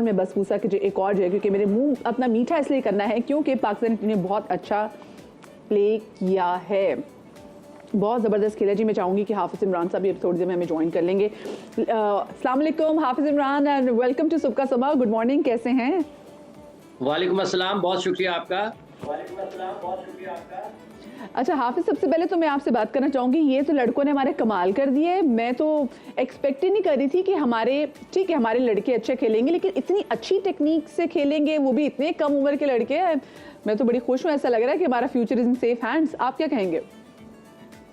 में बस पूछा कि जो एक और जो है, क्योंकि मेरे मुंह अपना मीठा इसलिए करना है क्योंकि पाकिस्तान टीम ने बहुत अच्छा प्ले किया है, बहुत ज़बरदस्त खेला जी। मैं चाहूँगी कि हाफिज़ इमरान साहब भी अब थोड़ी देर में हमें ज्वाइन कर लेंगे। अस्सलाम वालेकुम हाफिज़ इमरान एंड वेलकम टू सुबह का सबा। गुड मॉर्निंग, कैसे हैं? वालेकुम अस्सलाम, बहुत शुक्रिया आपका। अच्छा हाफिज़, सबसे पहले तो मैं आपसे बात करना चाहूँगी, ये तो लड़कों ने हमारे कमाल कर दिए। मैं तो एक्सपेक्ट ही नहीं कर रही थी कि हमारे, ठीक है हमारे लड़के अच्छे खेलेंगे लेकिन इतनी अच्छी टेक्निक से खेलेंगे, वो भी इतने कम उम्र के लड़के हैं। मैं तो बड़ी खुश हूँ, ऐसा लग रहा है कि हमारा future is in safe hands. आप क्या कहेंगे?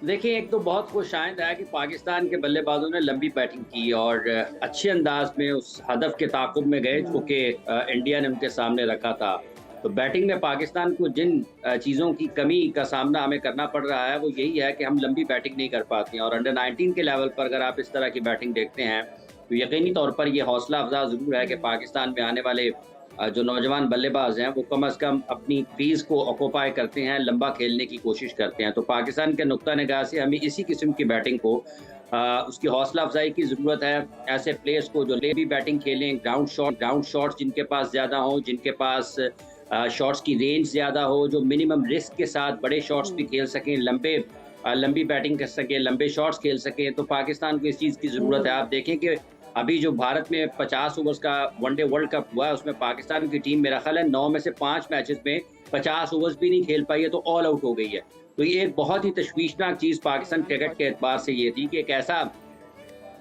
देखिए, एक तो बहुत खुश आइंद है कि पाकिस्तान के बल्लेबाजों ने लंबी बैटिंग की और अच्छे अंदाज में उस हदफ के ताक़ुब में गए जो कि इंडिया ने उनके सामने रखा था। तो बैटिंग में पाकिस्तान को जिन चीज़ों की कमी का सामना हमें करना पड़ रहा है वो यही है कि हम लंबी बैटिंग नहीं कर पाते हैं। और अंडर 19 के लेवल पर अगर आप इस तरह की बैटिंग देखते हैं तो यकीनी तौर पर ये हौसला अफजा ज़रूर है कि पाकिस्तान में आने वाले जो नौजवान बल्लेबाज हैं वो कम अज़ कम अपनी क्रीज़ को ऑक्यूपाई करते हैं, लंबा खेलने की कोशिश करते हैं। तो पाकिस्तान के नुक्ता निगाह से हमें इसी किस्म की बैटिंग को उसकी हौसला अफजाई की ज़रूरत है। ऐसे प्लेयर्स को जो लेवी बैटिंग खेलें, ग्राउंड शॉट्स जिनके पास ज़्यादा हों, जिनके पास शॉट्स की रेंज ज़्यादा हो, जो मिनिमम रिस्क के साथ बड़े शॉट्स भी खेल सकें, लंबी बैटिंग कर सकें, लंबे शॉट्स खेल सकें, तो पाकिस्तान को इस चीज़ की ज़रूरत है। आप देखें कि अभी जो भारत में 50 ओवर्स का वनडे वर्ल्ड कप हुआ है, उसमें पाकिस्तान की टीम मेरा ख़्याल है 9 में से 5 मैचेस में 50 ओवर्स भी नहीं खेल पाई है, तो ऑल आउट हो गई है। तो ये एक बहुत ही तशवीशनाक चीज़ पाकिस्तान क्रिकेट के एतबार से ये थी कि एक ऐसा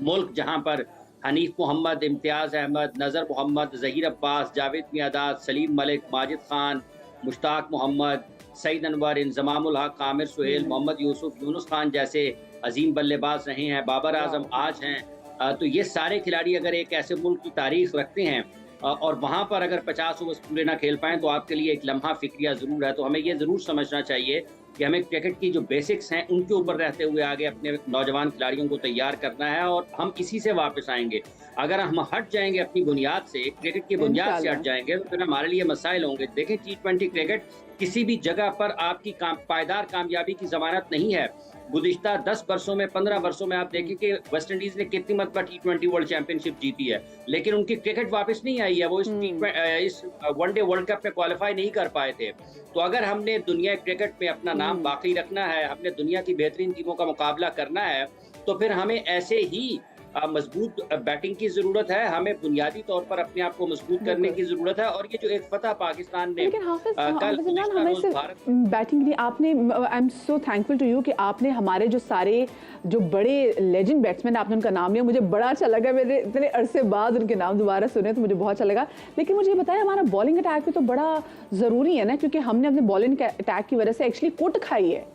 मुल्क जहाँ पर हनीफ मोहम्मद, इम्तियाज़ अहमद, नज़र मोहम्मद, ज़हीर अब्बास, जावेद मियाँदाद, सलीम मलिक, माजिद खान, मुश्ताक मोहम्मद, सईद अनवर, इंज़माम उल हक, आमिर सुहेल, मोहम्मद यूसुफ, यूनुस खान जैसे अजीम बल्लेबाज रहे हैं, बाबर आज़म आज हैं। तो ये सारे खिलाड़ी अगर एक ऐसे मुल्क की तारीख रखते हैं और वहाँ पर अगर 50 ओवर्स पूरे ना खेल पाएँ तो आपके लिए एक लम्हा फ़िक्रिया ज़रूर है। तो हमें ये ज़रूर समझना चाहिए कि हमें क्रिकेट की जो बेसिक्स हैं उनके ऊपर रहते हुए आगे अपने नौजवान खिलाड़ियों को तैयार करना है और हम इसी से वापस आएँगे। अगर हम हट जाएँगे अपनी बुनियाद से, क्रिकेट की बुनियाद से हट जाएँगे तो फिर हमारे लिए मसाइल होंगे। देखें, T20 क्रिकेट किसी भी जगह पर आपकी पायदार कामयाबी की ज़मानत नहीं है। गुज़िश्ता 10 वर्षों में, 15 वर्षों में आप देखें कि वेस्ट इंडीज़ ने कितनी मरतबा T20 वर्ल्ड चैंपियनशिप जीती है, लेकिन उनकी क्रिकेट वापस नहीं आई है। वो इस वनडे वर्ल्ड कप में क्वालिफाई नहीं कर पाए थे। तो अगर हमने दुनिया क्रिकेट में अपना नाम बाकी रखना है, हमने दुनिया की बेहतरीन टीमों का मुकाबला करना है, तो फिर हमें ऐसे ही मजबूत बैटिंग की ज़रूरत है, हमें बुनियादी तौर पर अपने आप को मजबूत करने की ज़रूरत है। और ये जो एक फतह पाकिस्तान ने लेकिन हाफिज़ कल हमें सिर्फ बैटिंग नहीं, आपने, I am so thankful to you कि आपने हमारे जो सारे जो बड़े लेजेंड बैट्समैन आपने उनका नाम लिया, मुझे बड़ा अच्छा लगा। मेरे इतने अरसे बाद उनके नाम दोबारा सुने तो मुझे बहुत अच्छा लगा। लेकिन मुझे बताएं, हमारा बॉलिंग अटैक भी तो बड़ा ज़रूरी है ना, क्योंकि हमने अपने बॉलिंग अटैक की वजह से एक्चुअली कुट खाई है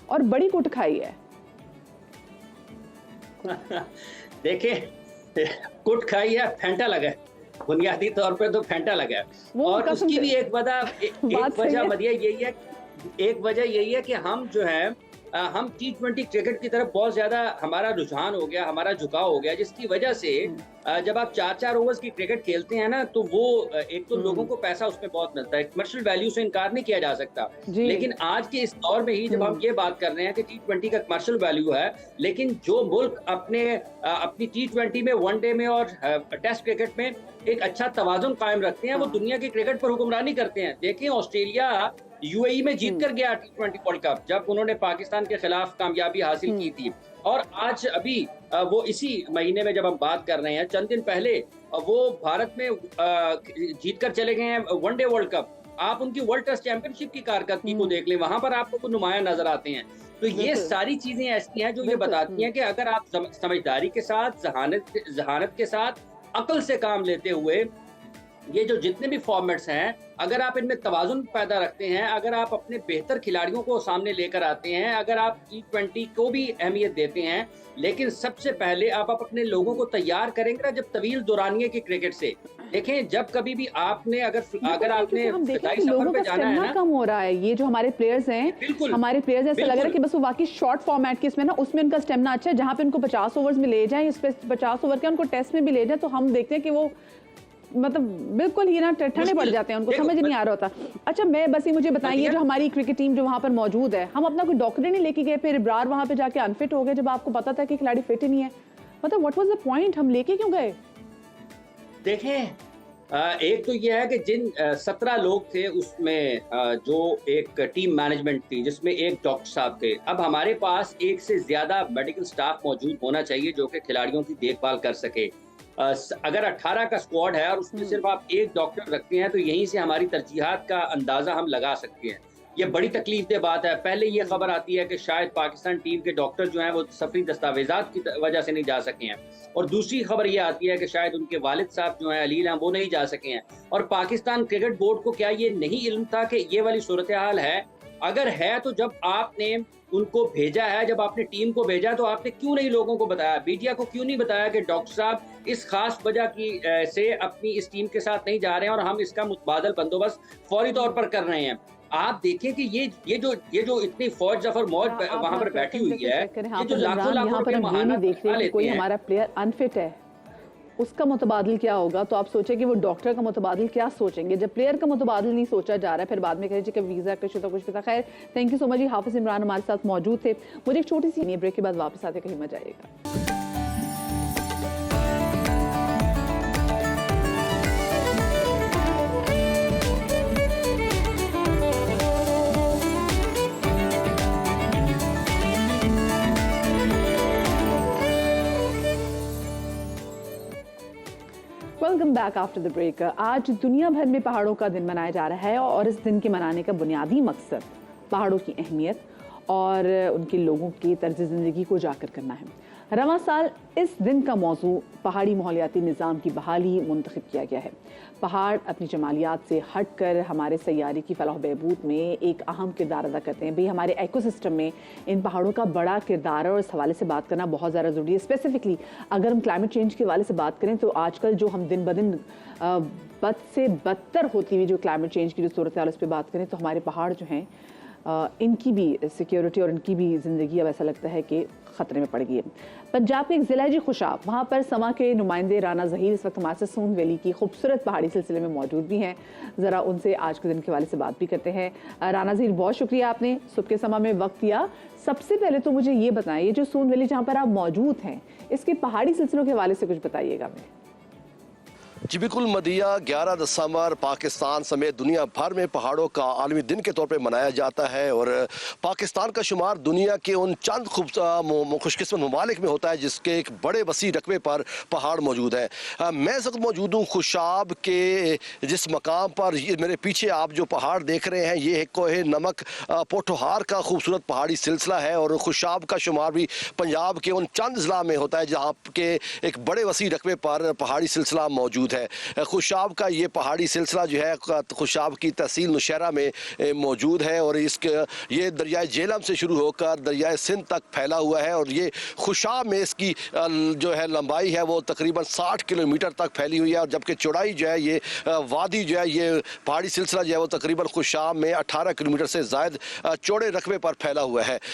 और बड़ी कुट खाई है। देखिए, कुट खाई है, फेंटा लगा है, बुनियादी तौर पे तो फेंटा लगा है। और उसकी भी एक वजह यही है कि हम जो है हम T20 क्रिकेट की तरफ बहुत ज़्यादा हमारा रुझान हो गया, हमारा झुकाव हो गया, जिसकी वजह से जब आप 4-4 ओवर्स की क्रिकेट खेलते हैं ना, तो वो एक तो लोगों को पैसा उसमें बहुत मिलता है, कमर्शियल वैल्यू से इनकार नहीं किया जा सकता। लेकिन आज के इस दौर में ही जब हम ये बात कर रहे हैं कि T20 का कमर्शियल वैल्यू है, लेकिन जो मुल्क अपनी T20 में, वनडे में और टेस्ट क्रिकेट में एक अच्छा तवाज़ुन कायम रखते हैं, वो दुनिया की क्रिकेट पर हुक्मरानी करते हैं। देखें, ऑस्ट्रेलिया यूएई में जीत कर गया T20 वर्ल्ड कप, जब उन्होंने पाकिस्तान के खिलाफ कामयाबी हासिल की थी। और आज अभी वो इसी महीने में जब हम बात कर रहे हैं, चंद दिन पहले वो भारत में जीत कर चले गए हैं वनडे वर्ल्ड कप। आप उनकी वर्ल्ड टेस्ट चैंपियनशिप की कारकर्दगी को देख लें, वहां पर आपको नुमायां नजर आते हैं। तो ये सारी चीजें ऐसी हैं जो ये बताती हैं कि अगर आप समझदारी के साथ, जहानत के साथ, अक्ल से काम लेते हुए ये जो जितने भी फॉर्मेट्स हैं, अगर आप इनमें तवाज़ुन पैदा रखते हैं, अगर आप अपने बेहतर खिलाड़ियों को सामने लेकर आते हैं, अगर आप T20 को भी अहमियत देते हैं, लेकिन सबसे पहले आप अपने लोगों को तैयार करेंगे ना, जब तवील दौरानिए की क्रिकेट से। देखें, जब कभी भी आपने अगर आपने लोगों का स्टेमिना कम हो रहा है, ये जो हमारे प्लेयर्स हैं, हमारे प्लेयर्स ऐसा लग रहा है कि बस वो वाकई शॉर्ट फॉर्मेट की इसमें ना, उसमें उनका स्टेमिना अच्छा है, जहाँ पे उनको 50 ओवर्स में ले जाएं, इस पे 50 ओवर के उनको टेस्ट में भी ले जाएं, तो हम देखते हैं कि वो मतलब बिल्कुल ही ना ठंडे पड़ जाते हैं, उनको समझ नहीं आ रहा होता। अच्छा, मैं बस ये मुझे बताइए, जो हमारी क्रिकेट टीम जो वहाँ पर मौजूद है, हम अपना कोई डॉक्टर नहीं लेके गए, फिर इब्रार वहाँ पे जाके अनफिट हो गए जब आपको पता था कि खिलाड़ी फिट ही नहीं है? मतलब व्हाट वाज द पॉइंट, हम लेके क्यों गए? देखें, एक तो ये है कि जिन 17 लोग थे उसमें जो एक टीम मैनेजमेंट थी जिसमें एक डॉक्टर साहब थे। अब हमारे पास एक से ज़्यादा मेडिकल स्टाफ मौजूद होना चाहिए जो कि खिलाड़ियों की देखभाल कर सके। अगर 18 का स्क्वाड है और उसमें सिर्फ आप एक डॉक्टर रखते हैं तो यहीं से हमारी तरजीहात का अंदाज़ा हम लगा सकते हैं। ये बड़ी तकलीफ़देह बात है। पहले ये खबर आती है कि शायद पाकिस्तान टीम के डॉक्टर जो हैं वो सफरी दस्तावेज़ात की वजह से नहीं जा सके हैं। और दूसरी खबर ये आती है कि शायद उनके वालिद साहब जो हैं अलील हैं वो नहीं जा सके हैं। और पाकिस्तान क्रिकेट बोर्ड को क्या ये नहीं इल्म था कि ये वाली सूरत हाल है? अगर है तो जब आपने उनको भेजा है, जब आपने टीम को भेजा तो आपने क्यों नहीं लोगों को बताया? मीडिया को क्यों नहीं बताया कि डॉक्टर साहब इस खास वजह की से अपनी इस टीम के साथ नहीं जा रहे हैं और हम इसका मुतबादल बंदोबस्त फौरी तौर पर कर रहे हैं। आप देखें कि ये जो इतनी फौज जफर मौज वहां पर बैठी हुई है, ये जो लाखों पर हम ये नहीं देख रहे कि कोई हमारा प्लेयर अनफिट है, उसका मुतबादिल क्या होगा। तो आप सोचें कि वो डॉक्टर का मुतबादिल क्या सोचेंगे जब प्लेयर का मुतबादिल नहीं सोचा जा रहा है। फिर बाद में कह कि वीज़ा कुछ तो कुछ भी था। खैर, थैंक यू सो मच जी। हाफिज इमरान हमारे साथ मौजूद थे। मुझे एक छोटी सी ब्रेक के बाद वापस आते कहीं मजा आएगा। Welcome back after the break. आज दुनिया भर में पहाड़ों का दिन मनाया जा रहा है और इस दिन के मनाने का बुनियादी मकसद पहाड़ों की अहमियत और उनके लोगों की तर्ज ज़िंदगी को उजागर करना है। रवां साल इस दिन का मौजू पहाड़ी माहौलियाती निज़ाम की बहाली मुंतखब किया गया है। पहाड़ अपनी जमालियात से हट कर हमारे सैयारे की फलाह बहबूद में एक अहम किरदार अदा करते हैं। भाई, हमारे इकोसिस्टम में इन पहाड़ों का बड़ा किरदार है और इस हवाले से बात करना बहुत ज़्यादा ज़रूरी है। स्पेसिफिकली अगर हम क्लाइमेट चेंज के हवाले से बात करें तो आजकल जो हम दिन ब दिन बद से बदतर होती हुई जो क्लाइमेट चेंज की जो सूरत हाल उस पर बात करें तो हमारे पहाड़ जो हैं इनकी भी सिक्योरिटी और इनकी भी ज़िंदगी अब ऐसा लगता है कि ख़तरे में पड़ गई है। पंजाब के एक ज़िला है जी खुशाब, वहाँ पर समा के नुमाइंदे राना ज़हीर इस वक्त हमारे साथ सोन वैली की खूबसूरत पहाड़ी सिलसिले में मौजूद भी हैं। ज़रा उनसे आज के दिन के हवाले से बात भी करते हैं। राना ज़हीर, बहुत शुक्रिया आपने सुबह के समा में वक्त दिया। सबसे पहले तो मुझे ये बताएं, ये जो सोन वैली जहाँ पर आप मौजूद हैं इसके पहाड़ी सिलसिलों के हवाले से कुछ बताइएगा हमें। जी बिल्कुल मदिया, 11 दिसंबर पाकिस्तान समेत दुनिया भर में पहाड़ों का आलमी दिन के तौर पे मनाया जाता है और पाकिस्तान का शुमार दुनिया के उन चंद खुशकिस्मत ममालिक में होता है जिसके एक बड़े वसी रकबे पर पहाड़ मौजूद है। मैं इस वक्त मौजूद हूँ खुशाब के जिस मकाम पर, ये मेरे पीछे आप जो पहाड़ देख रहे हैं ये कोहे नमक पोठोहार का खूबसूरत पहाड़ी सिलसिला है और खुशाब का शुमार भी पंजाब के उन चंद ज़िला में होता है जहाँ के एक बड़े वसी रकबे पर पहाड़ी सिलसिला मौजूद है। खुशाब का ये पहाड़ी सिलसिला जो है खुशाब की तहसील नौशहरा में मौजूद है और ये दरियाए जेहलम से शुरू होकर दरियाए सिंध तक फैला हुआ है और ये खुशाब में इसकी जो है लंबाई है वो तकरीबन 60 किलोमीटर तक फैली हुई है और जबकि चौड़ाई जो है ये वादी जो है ये पहाड़ी सिलसिला जो है वो तकरीबन खुशाब में 18 किलोमीटर से ज़ायद चौड़े रकबे पर फैला हुआ है।